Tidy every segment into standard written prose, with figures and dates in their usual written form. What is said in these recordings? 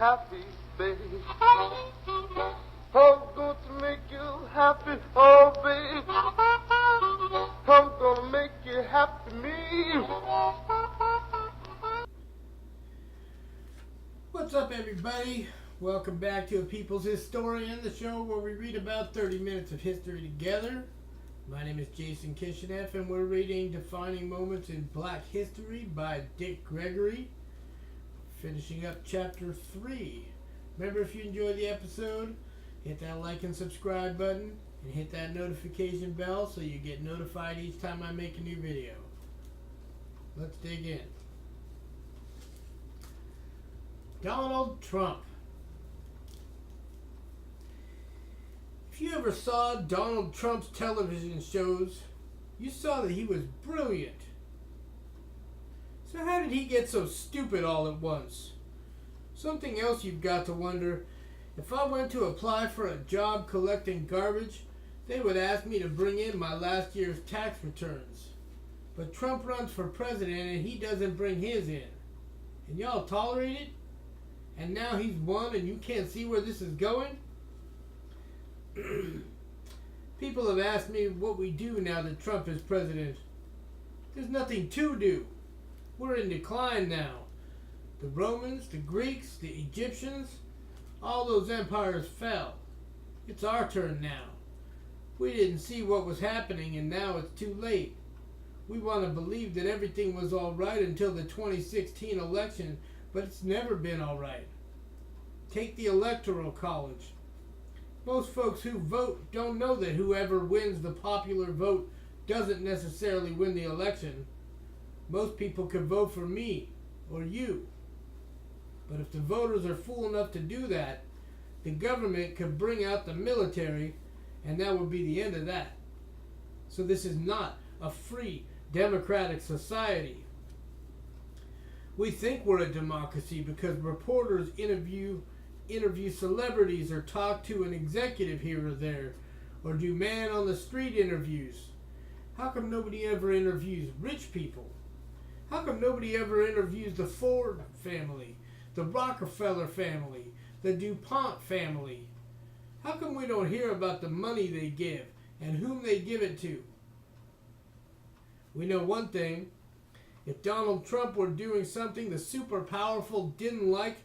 happy, babe. I'm going to make you happy, oh, babe. I'm going to make you happy, me. What's up, everybody? Welcome back to A People's Historian, the show where we read about 30 minutes of history together. My name is Jason Kishinev, and we're reading Defining Moments in Black History by Dick Gregory. Finishing up Chapter 3. Remember, if you enjoyed the episode, hit that like and subscribe button, and hit that notification bell so you get notified each time I make a new video. Let's dig in. Donald Trump. If you ever saw Donald Trump's television shows, you saw that he was brilliant. So how did he get so stupid all at once? Something else you've got to wonder, if I went to apply for a job collecting garbage, they would ask me to bring in my last year's tax returns. But Trump runs for president and he doesn't bring his in. And y'all tolerate it? And now he's won and you can't see where this is going? People have asked me what we do now that Trump is president. There's nothing to do. We're in decline now. The Romans, the Greeks, the Egyptians, all those empires fell. It's our turn now. We didn't see what was happening and now it's too late. We want to believe that everything was all right until the 2016 election, but it's never been all right. Take the Electoral College. Most folks who vote don't know that whoever wins the popular vote doesn't necessarily win the election. Most people could vote for me or you. But if the voters are fool enough to do that, the government could bring out the military and that would be the end of that. So this is not a free democratic society. We think we're a democracy because reporters interview celebrities or talk to an executive here or there, or do man on the street interviews. How come nobody ever interviews rich people? How come nobody ever interviews the Ford family, the Rockefeller family, the DuPont family? How come we don't hear about the money they give and whom they give it to? We know one thing. If Donald Trump were doing something the super powerful didn't like,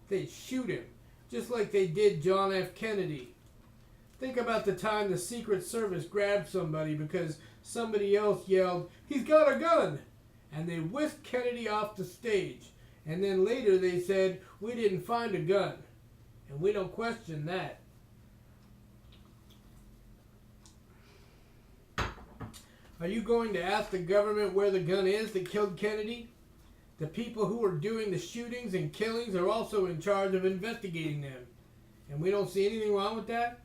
they'd shoot him, just like they did John F. Kennedy. Think about the time the Secret Service grabbed somebody because somebody else yelled, "He's got a gun!" And they whisked Kennedy off the stage. And then later they said, "We didn't find a gun." And we don't question that. Are you going to ask the government where the gun is that killed Kennedy? The people who are doing the shootings and killings are also in charge of investigating them. And we don't see anything wrong with that?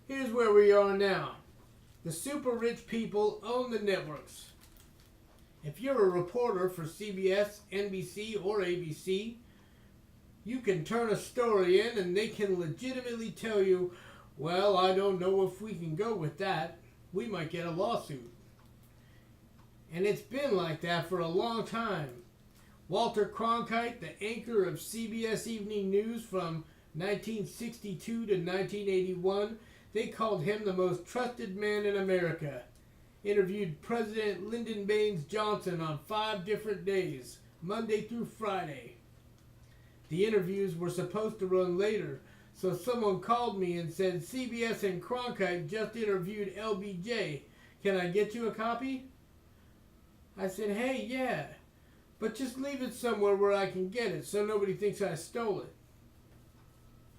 Here's where we are now. The super rich people own the networks. If you're a reporter for CBS, NBC, or ABC, you can turn a story in and they can legitimately tell you, "Well, I don't know if we can go with that. We might get a lawsuit." And it's been like that for a long time. Walter Cronkite, the anchor of CBS Evening News from 1962 to 1981, they called him the most trusted man in America. Interviewed President Lyndon Baines Johnson on 5 different days, Monday through Friday. The interviews were supposed to run later, so someone called me and said, "CBS and Cronkite just interviewed LBJ. Can I get you a copy?" I said, "Hey, yeah, but just leave it somewhere where I can get it so nobody thinks I stole it."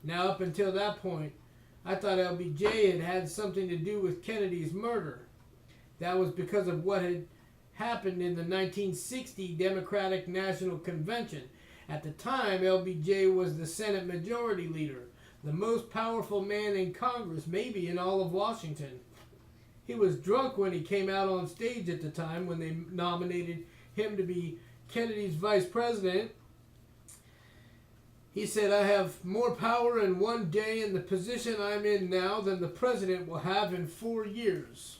Now, up until that point, I thought LBJ had had something to do with Kennedy's murder. That was because of what had happened in the 1960 Democratic National Convention. At the time, LBJ was the Senate Majority Leader, the most powerful man in Congress, maybe in all of Washington. He was drunk when he came out on stage at the time when they nominated him to be Kennedy's vice president. He said, "I have more power in one day in the position I'm in now than the president will have in 4 years."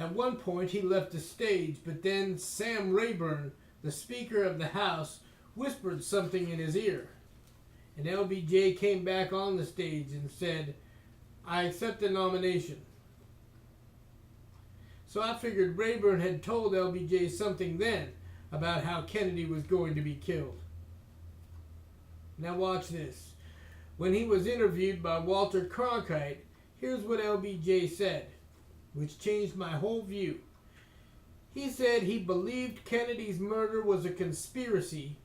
At one point, he left the stage, but then Sam Rayburn, the Speaker of the House, whispered something in his ear. And LBJ came back on the stage and said, "I accept the nomination." So I figured Rayburn had told LBJ something then about how Kennedy was going to be killed. Now watch this. When he was interviewed by Walter Cronkite, here's what LBJ said, which changed my whole view. He said he believed Kennedy's murder was a conspiracy,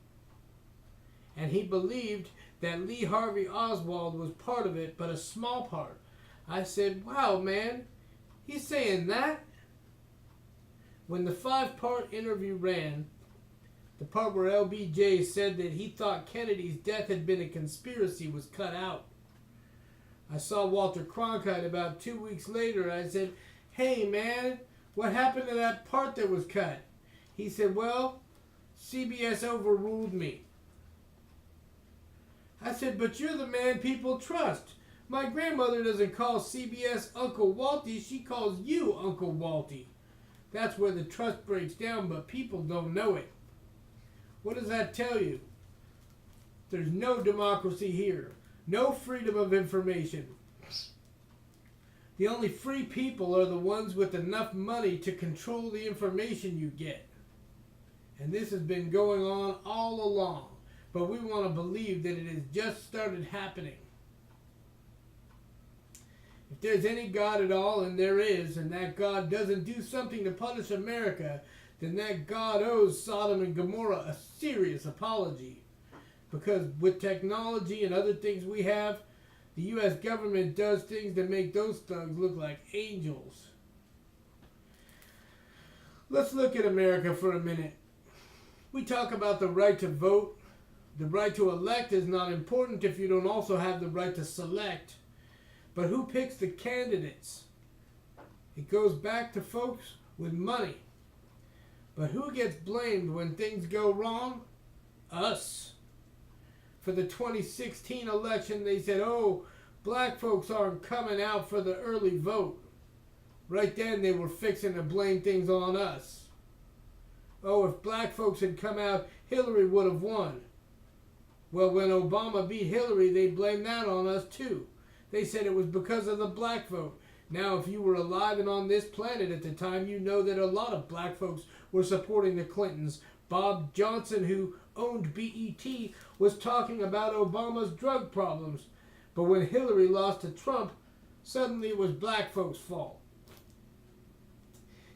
and he believed that Lee Harvey Oswald was part of it, but a small part. I said, wow, man, he's saying that? When the 5-part interview ran, the part where LBJ said that he thought Kennedy's death had been a conspiracy was cut out. I saw Walter Cronkite about 2 weeks later. I said, "Hey man, what happened to that part that was cut?" He said, "Well, CBS overruled me." I said, "But you're the man people trust. My grandmother doesn't call CBS Uncle Walty, she calls you Uncle Walty." That's where the trust breaks down, but people don't know it. What does that tell you? There's no democracy here. No freedom of information. The only free people are the ones with enough money to control the information you get. And this has been going on all along, but we want to believe that it has just started happening. If there's any God at all, and there is, and that God doesn't do something to punish America, then that God owes Sodom and Gomorrah a serious apology. Because with technology and other things we have, the U.S. government does things that make those thugs look like angels. Let's look at America for a minute. We talk about the right to vote. The right to elect is not important if you don't also have the right to select. But who picks the candidates? It goes back to folks with money. But who gets blamed when things go wrong? Us. For the 2016 election, they said, "Oh, black folks aren't coming out for the early vote." Right then, they were fixing to blame things on us. Oh, if black folks had come out, Hillary would have won. Well, when Obama beat Hillary, they blamed that on us too. They said it was because of the black vote. Now, if you were alive and on this planet at the time, you know that a lot of black folks were supporting the Clintons. Bob Johnson, who owned BET, was talking about Obama's drug problems. But when Hillary lost to Trump, suddenly it was black folks' fault.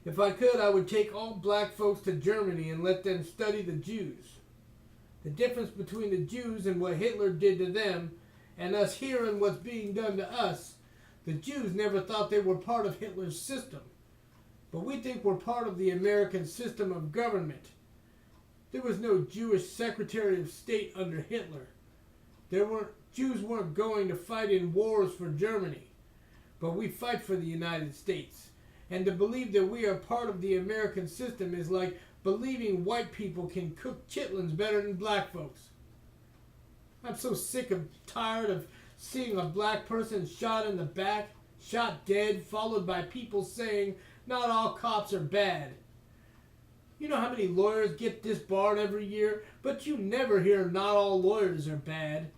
If I could, I would take all black folks to Germany and let them study the Jews. The difference between the Jews and what Hitler did to them, and us here and what's being done to us, the Jews never thought they were part of Hitler's system. But we think we're part of the American system of government. There was no Jewish Secretary of State under Hitler. Jews weren't going to fight in wars for Germany. But we fight for the United States. And to believe that we are part of the American system is like believing white people can cook chitlins better than black folks. I'm so sick and tired of seeing a black person shot in the back, shot dead, followed by people saying, "Not all cops are bad." You know how many lawyers get disbarred every year, but you never hear "not all lawyers are bad."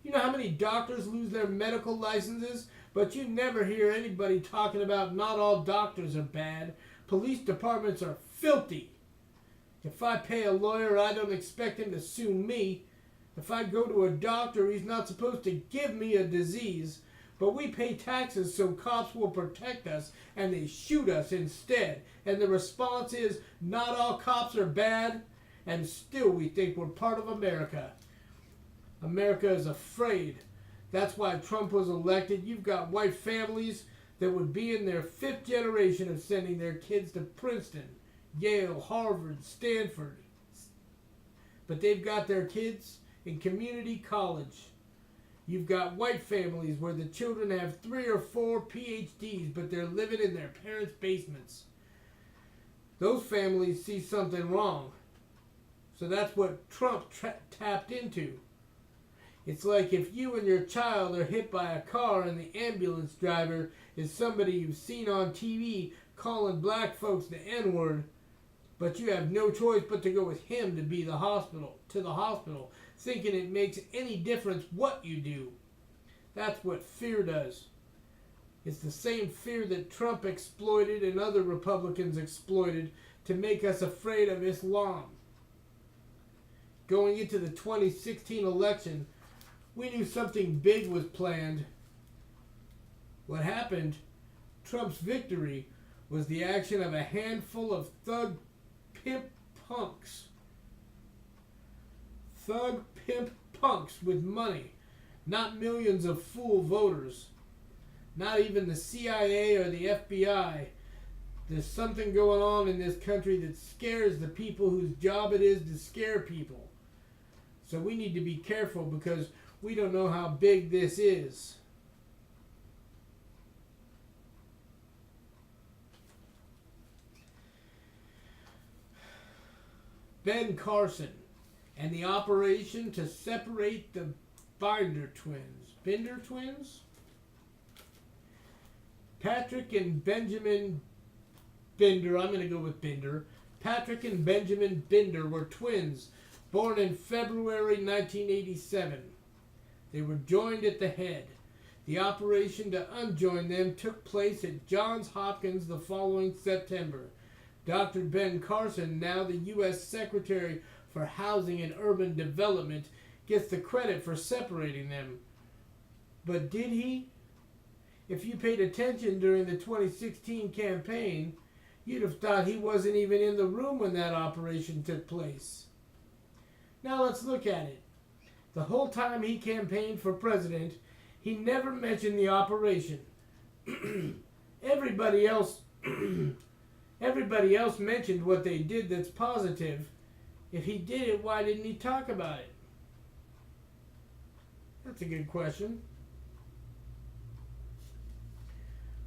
You know how many doctors lose their medical licenses, but you never hear anybody talking about "not all doctors are bad." Police departments are filthy. If I pay a lawyer, I don't expect him to sue me. If I go to a doctor, he's not supposed to give me a disease. But we pay taxes so cops will protect us, and they shoot us instead. And the response is, "Not all cops are bad," and still we think we're part of America. America is afraid. That's why Trump was elected. You've got white families that would be in their 5th generation of sending their kids to Princeton, Yale, Harvard, Stanford. But they've got their kids in community college. You've got white families where the children have 3 or 4 PhDs, but they're living in their parents' basements. Those families see something wrong. So that's what Trump tapped into. It's like if you and your child are hit by a car and the ambulance driver is somebody you've seen on TV calling black folks the N-word, but you have no choice but to go with him to the hospital, thinking it makes any difference what you do. That's what fear does. It's the same fear that Trump exploited and other Republicans exploited to make us afraid of Islam. Going into the 2016 election, we knew something big was planned. What happened? Trump's victory was the action of a handful of thug pimp punks. Thug pimp punks with money, not millions of fool voters. Not even the CIA or the FBI. There's something going on in this country that scares the people whose job it is to scare people. So we need to be careful because we don't know how big this is. Ben Carson and the operation to separate the Binder twins. Binder twins? Patrick and Benjamin Binder, I'm going to go with Binder. Patrick and Benjamin Binder were twins, born in February 1987. They were joined at the head. The operation to unjoin them took place at Johns Hopkins the following September. Dr. Ben Carson, now the U.S. Secretary for Housing and Urban Development, gets the credit for separating them. But did he? If you paid attention during the 2016 campaign, you'd have thought he wasn't even in the room when that operation took place. Now let's look at it. The whole time he campaigned for president, he never mentioned the operation. Everybody else mentioned what they did that's positive. If he did it, why didn't he talk about it? That's a good question.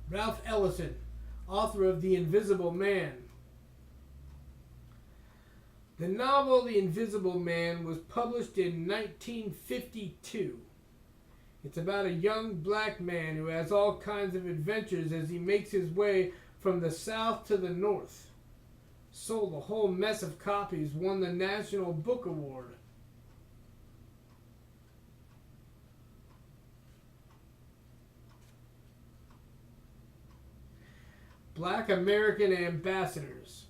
Ralph Ellison, author of The Invisible Man. The novel The Invisible Man was published in 1952. It's about a young black man who has all kinds of adventures as he makes his way from the South to the North. Sold a whole mess of copies, won the National Book Award. Black American ambassadors.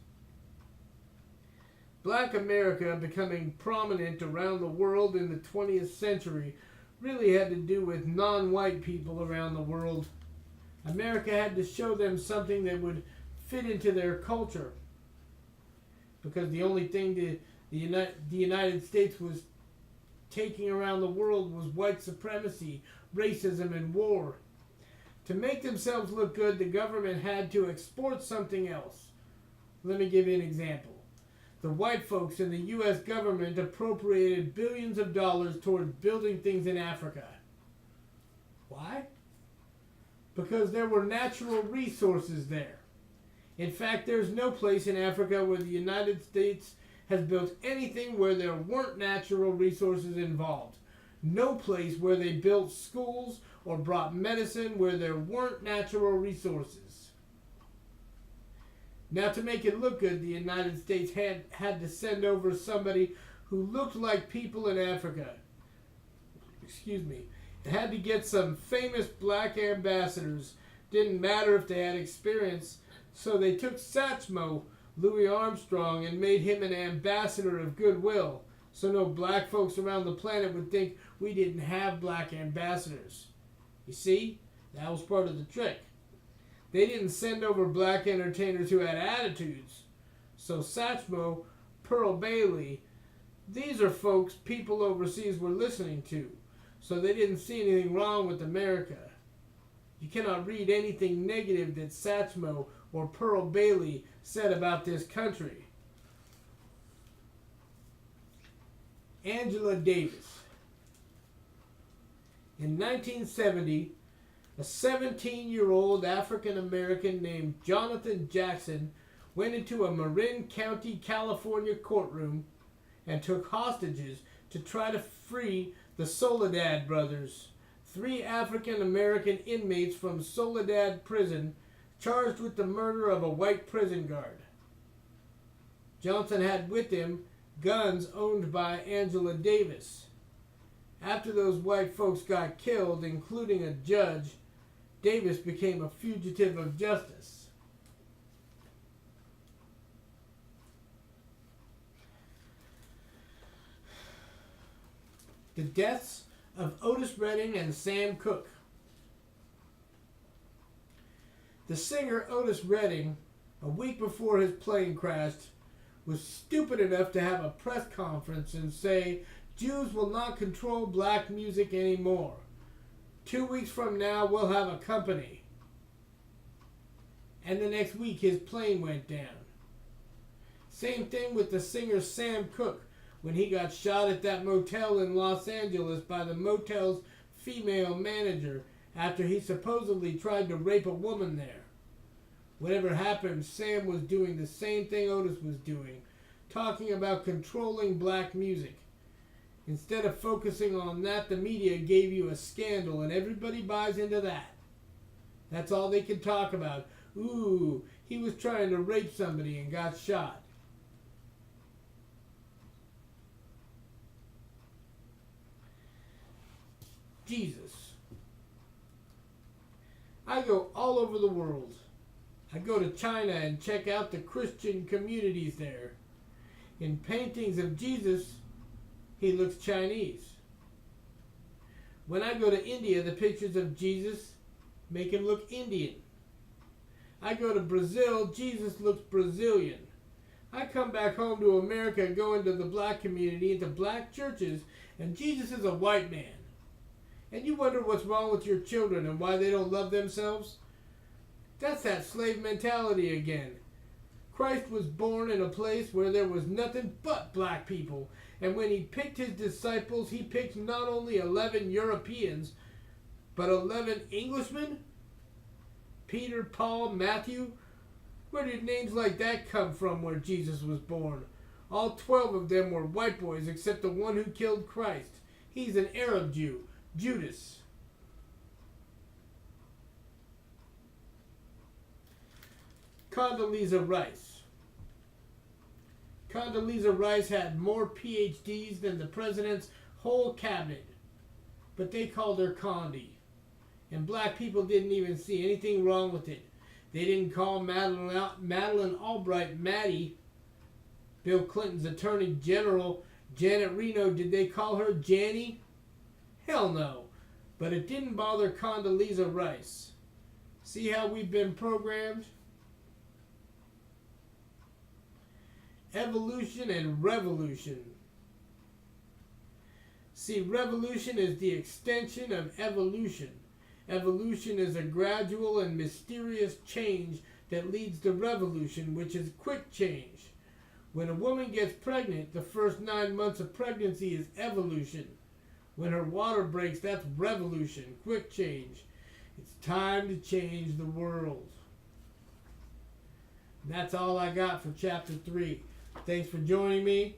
Black America becoming prominent around the world in the 20th century really had to do with non-white people around the world. America had to show them something that would fit into their culture. Because the only thing the United States was taking around the world was white supremacy, racism, and war. To make themselves look good, the government had to export something else. Let me give you an example. The white folks in the U.S. government appropriated billions of dollars toward building things in Africa. Why? Because there were natural resources there. In fact, there's no place in Africa where the United States has built anything where there weren't natural resources involved. No place where they built schools or brought medicine where there weren't natural resources. Now, to make it look good, the United States had to send over somebody who looked like people in Africa. Excuse me. It had to get some famous black ambassadors. Didn't matter if they had experience. So they took Satchmo, Louis Armstrong, and made him an ambassador of goodwill. So no black folks around the planet would think we didn't have black ambassadors. You see, that was part of the trick. They didn't send over black entertainers who had attitudes. So Satchmo, Pearl Bailey, these are folks people overseas were listening to. So they didn't see anything wrong with America. You cannot read anything negative that Satchmo or Pearl Bailey said about this country. Angela Davis. In 1970, a 17-year-old African-American named Jonathan Jackson went into a Marin County, California courtroom and took hostages to try to free the Soledad brothers, 3 African-American inmates from Soledad prison charged with the murder of a white prison guard. Johnson had with him guns owned by Angela Davis. After those white folks got killed, including a judge, Davis became a fugitive of justice. The deaths of Otis Redding and Sam Cooke. The singer Otis Redding, a week before his plane crashed, was stupid enough to have a press conference and say Jews will not control black music anymore. 2 weeks from now, we'll have a company. And the next week, his plane went down. Same thing with the singer Sam Cooke when he got shot at that motel in Los Angeles by the motel's female manager after he supposedly tried to rape a woman there. Whatever happened, Sam was doing the same thing Otis was doing, talking about controlling black music. Instead of focusing on that, the media gave you a scandal and everybody buys into that. That's all they can talk about. Ooh, he was trying to rape somebody and got shot. Jesus. I go all over the world. I go to China and check out the Christian communities there. In paintings of Jesus, he looks Chinese. When I go to India, the pictures of Jesus make him look Indian. I go to Brazil, Jesus looks Brazilian. I come back home to America and go into the black community, into black churches, and Jesus is a white man. And you wonder what's wrong with your children and why they don't love themselves? That's that slave mentality again. Christ was born in a place where there was nothing but black people. And when he picked his disciples, he picked not only 11 Europeans, but 11 Englishmen? Peter, Paul, Matthew? Where did names like that come from where Jesus was born? All 12 of them were white boys except the one who killed Christ. He's an Arab Jew, Judas. Condoleezza Rice. Condoleezza Rice had more PhDs than the president's whole cabinet, but they called her Condi. And black people didn't even see anything wrong with it. They didn't call Madeleine Albright Maddie. Bill Clinton's Attorney General, Janet Reno, did they call her Janny? Hell no. But it didn't bother Condoleezza Rice. See how we've been programmed? Evolution and revolution. See, revolution is the extension of evolution. Evolution is a gradual and mysterious change that leads to revolution, which is quick change. When a woman gets pregnant, the first 9 months of pregnancy is evolution. When her water breaks, that's revolution, quick change. It's time to change the world. And that's all I got for Chapter 3. Thanks for joining me.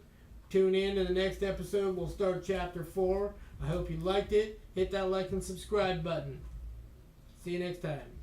Tune in to the next episode. We'll start Chapter 4. I hope you liked it. Hit that like and subscribe button. See you next time.